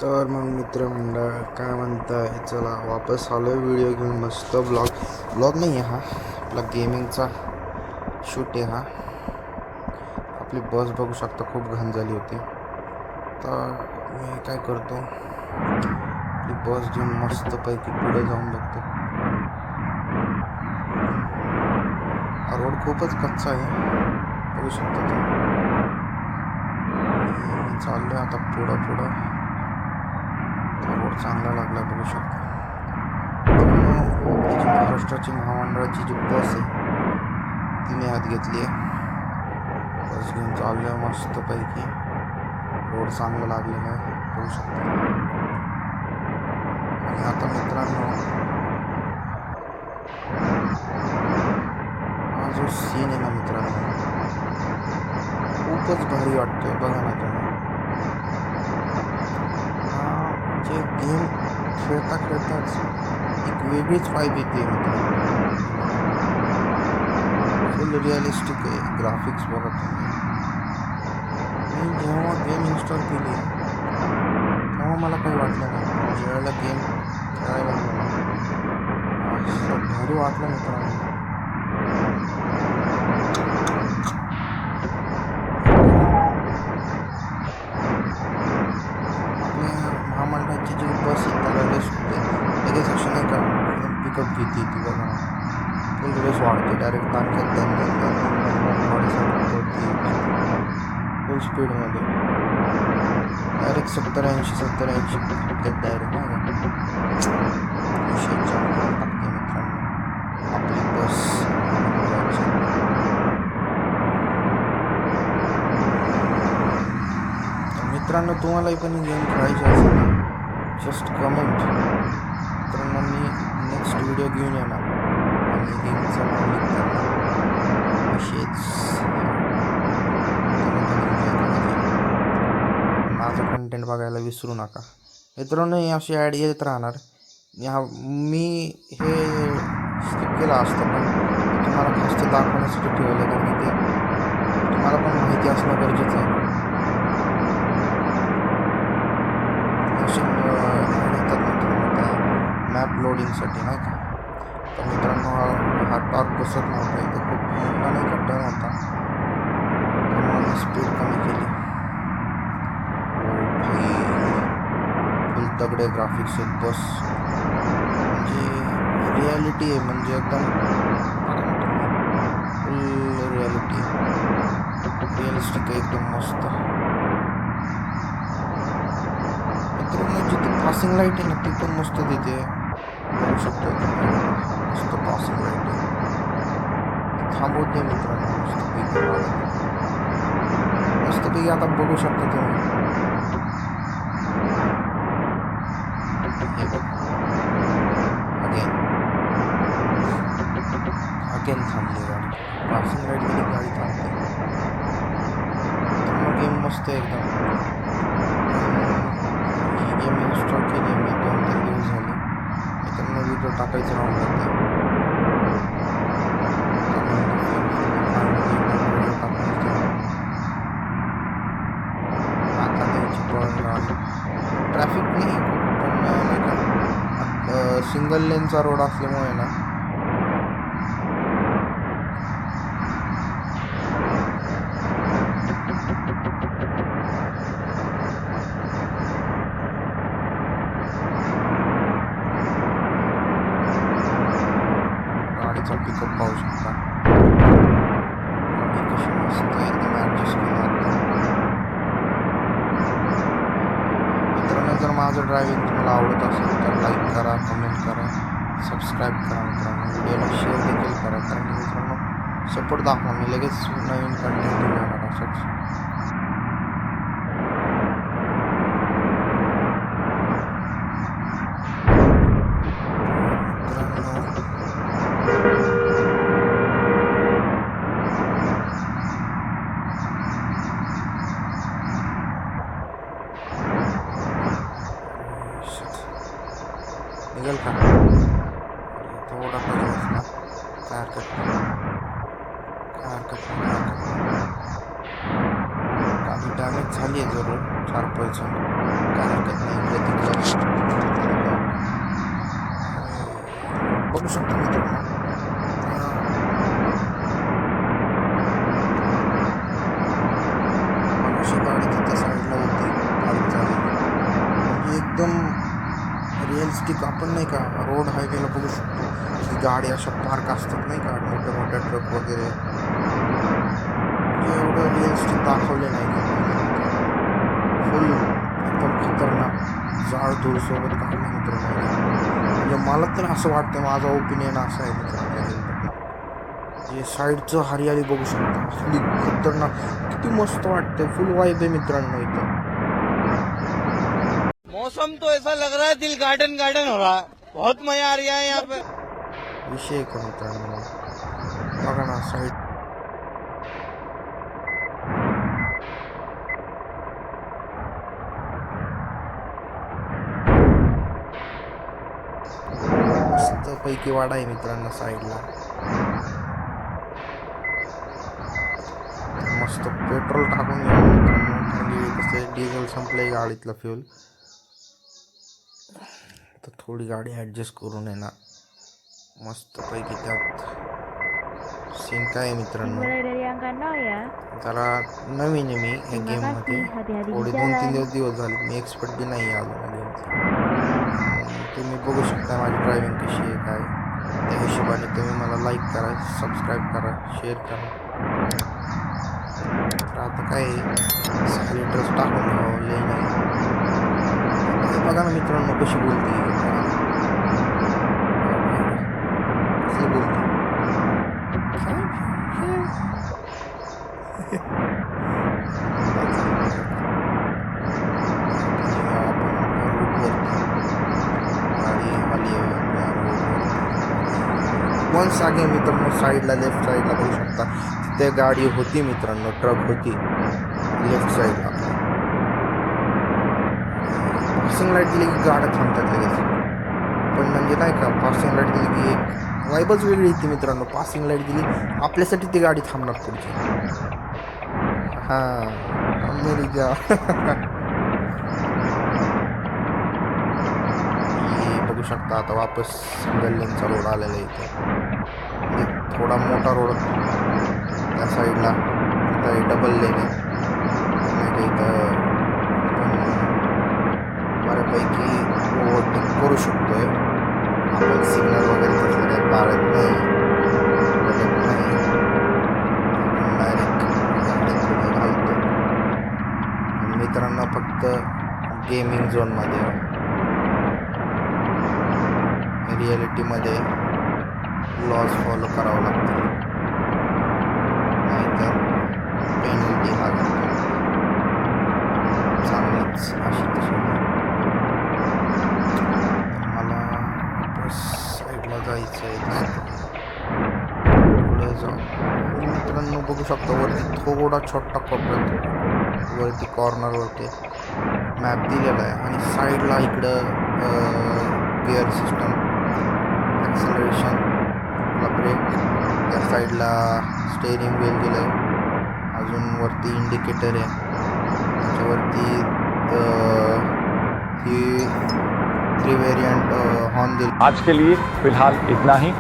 तर मग मित्रमंडळ काय म्हणताय, चला वापस आलो आहे व्हिडिओ घेऊन. मस्त ब्लॉग नाही आहे हा, आपला गेमिंगचा शूट आहे हा. आपली बस बघू शकता, खूप घाण झाली होती. तर मी काय करतो, आपली बस घेऊन मस्तपैकी पुढे जाऊन बघतो. हा रोड खूपच कच्चा आहे, बघू शकता तुम्ही. चाललो आता पुढं. रोड चांगला लागला, बघू शकता. आपली जी महाराष्ट्राची महामंडळाची जी बस आहे ती मी हात घेतली आहे. बस घेऊन चाललो आहे मस्तपैकी. रोड चांगलं लागलेलं आहे, बघू शकता. आणि आता मित्रांनो, हा जो सीन आहे ना मित्रांनो, खूपच भारी वाटतोय. बघा ना तुम्ही, म्हणजे गेम खेळताच एक वेगळीच वाईब येते मित्रांनो. फुल रिअलिस्टिक आहे ग्राफिक्स. बघा तुम्ही, मी जेव्हा गेम इन्स्टॉल केली तेव्हा मला काही वाटलं नाही. ज्यावेळेला गेम खेळायला लागलो असं भारी वाटलं मित्रांनो. महामंडळाची जी बस आहे त्याला लगेच अशी नाही का पिकअप घेते ती. बघा ना, फुल रेस वाढते डायरेक्ट ताणक्यात होती फुल स्पीडमध्ये. डायरेक्ट 70-80 टाकतात डायरेक्ट, नाही का. विषय जम करून टाकते मित्रांनो आपली बस महामंडळाची. मित्रांनो, तुम्हालाही पण गेम खेळायची असेल ना, जस्ट कमेंट. मित्रांनो, मी नेक्स्ट व्हिडिओ घेऊन येणार आणि गेमचं नाव लिहिताना माझं कंटेंट बघायला विसरू नका मित्रांनो. ही अशी ॲड येत राहणार. मी हे स्किप केलं असतं, पण तुम्हाला खास ते दाखवण्यासाठी ठेवलं, कारण की ते तुम्हाला पण माहिती असणं गरजेचं आहे. मॅप लोडिंगसाठी, नाही का. तर मित्रांनो, हा टॉर्क बसत नव्हता, इथं खूप मोठा नाही खड्डा नव्हता, तर मी स्पीड कमी केली. फुल तगडे ग्राफिक्स आहेत. बस म्हणजे रिॲलिटी आहे, म्हणजे एकदम फुल रिअलिस्टिक आहे, एकदम मस्त. मित्रांनो, जिथे पासिंग लाईट आहे ना ती पण मस्त तिथे बघू शकतो. मस्त पासिंग लाईट आहे, थांबवते मित्रांनो मस्तपैकी. आता बघू शकता तुम्ही, हे बघ, अगेन थांबली गाडी. पासिंग लाईट गेली, गाडी थांबते. मित्रांनो, गेम मस्त आहे एकदम. ही गेम इन्स्टॉल केली मी 2-3 दिवस झाले. मित्रांनो, व्हिडिओ टाकायचं राहून जाते. आता द्यायची पळून ट्रॅफिक नाही खूप, पण नाही का सिंगल लेनचा रोड असल्यामुळे ना गाडीचा पिकअप पाहू शकता. गाडी कशी मस्त एकदम ॲडजस्ट केली आता. मित्रांनो, जर माझं ड्रायव्हिंग तुम्हाला आवडत असेल तर लाईक करा, कमेंट करा, सबस्क्राईब करा. मित्रांनो, व्हिडिओला शेअर देखील करा, कारण की मित्रांनो सपोर्ट दाखवा. मी लगेच नवीन कंटेंट घेऊन येणार असंच. निघेल का? थोडा पाहिजे बसला. काय हरकत नाही. डॅमेज झाली आहे जरूर 4% काय हरकत नाही. इकडे तिकडे बघू शकता मित्रांनो. अशी गाडी तिथं साईडला होती खाली झाली म्हणजे एकदम रिअलिस्टिक. आपण नाही का रोड हायवेला बघू शकतो की गाडी अशा पार्क असतात नाही का मोठ्या मोठ्या ट्रक वगैरे, एवढं रिअलिस्टिक दाखवले नाही का. फुल एकदम खतरनाक जाळ धूळसोबत काढलं मित्रांनो. म्हणजे मला तर असं वाटतं, माझा ओपिनियन असा आहे मित्रांनो, जे साईडचं हरियाली बघू शकता असली खतरनाक, किती मस्त वाटतं. फुल वाइब आहे मित्रांनो इथं. मौसम तो ऐसा लग रहा है दिल गार्डन गार्डन हो रहा है, बहुत मजा आ रहा है यहाँ पे. विषय का मित्रांनो बघा ना साईड मस्त पैकी वाडा आहे मित्रांनो साईडला. मस्त पेट्रोल टाकून घ्या मित्रांनो, म्हणजे कसं डिझेल संपलंय गाडीतलं फ्यूल, तर थोडी गाडी ॲडजस्ट करून आहे ना मस्त पैकी. त्यात सीन काय आहे मित्रांनो, जरा नवीन आहे मी या गेममध्ये, थोडे 2-3 दिवस झाले, मी एक्सपर्ट बी नाही आहे अजून गेमचं. तुम्ही बघू शकता माझी ड्रायव्हिंग कशी आहे काय, त्या हिशोबाने तुम्ही मला लाईक करा, सबस्क्राईब करा, शेअर करा. तर आता काय सायलेंटर्स टाकून घ्यावं लई नाही. बघा ना मित्रांनो कशी बोलते, कसं बोलते. वन्स अगेन मित्रांनो साईडला लेफ्ट साईडला बघू शकता तिथे गाडी होती मित्रांनो, ट्रक होती लेफ्ट साईडला. पासिंग लाईट दिली की गाड्या थांबतात लगेच, पण म्हणजे नाही का पासिंग लाईट दिली की एक वाईबच वेगळी येते मित्रांनो. पासिंग लाईट दिली आपल्यासाठी ती गाडी थांबणार पुढची. हां अमेरिका. बघू शकता आता वापस सिंगल लेनचा रोड आलेला आहे इथे, म्हणजे थोडा मोठा रोड त्या साईडला, तिथं डबल लेन आहे नाही का, इथं बऱ्यापैकी ओव्हरटेक करू शकतोय आपण. सिग्नल वगैरे तसं काही पाळत नाही, बघत नाही, आपण डायरेक्ट गाडी घालतो. मित्रांनो फक्त गेमिंग झोनमध्ये, रिॲलिटीमध्ये लॉज फॉलो करावं लागतं, नाहीतर पेनल्टी लागते चांगलीच अशी तशी. मला साईडला जायचं आहे, पुढे जाऊन मित्रांनो बघू शकता वरती थोडा छोटा कोपऱ्यात वरती कॉर्नरवरती मॅप दिलेला आहे, आणि साईडला इकडं गिअर सिस्टम, ॲक्सेलरेशन, ब्रेक, त्या साईडला स्टेअरिंग व्हील दिलं आहे, अजून वरती इंडिकेटर आहे, त्याच्यावरती ती 3 वेरियंट हॉर्न दिली. आज के लिए फिलहाल इतना ही.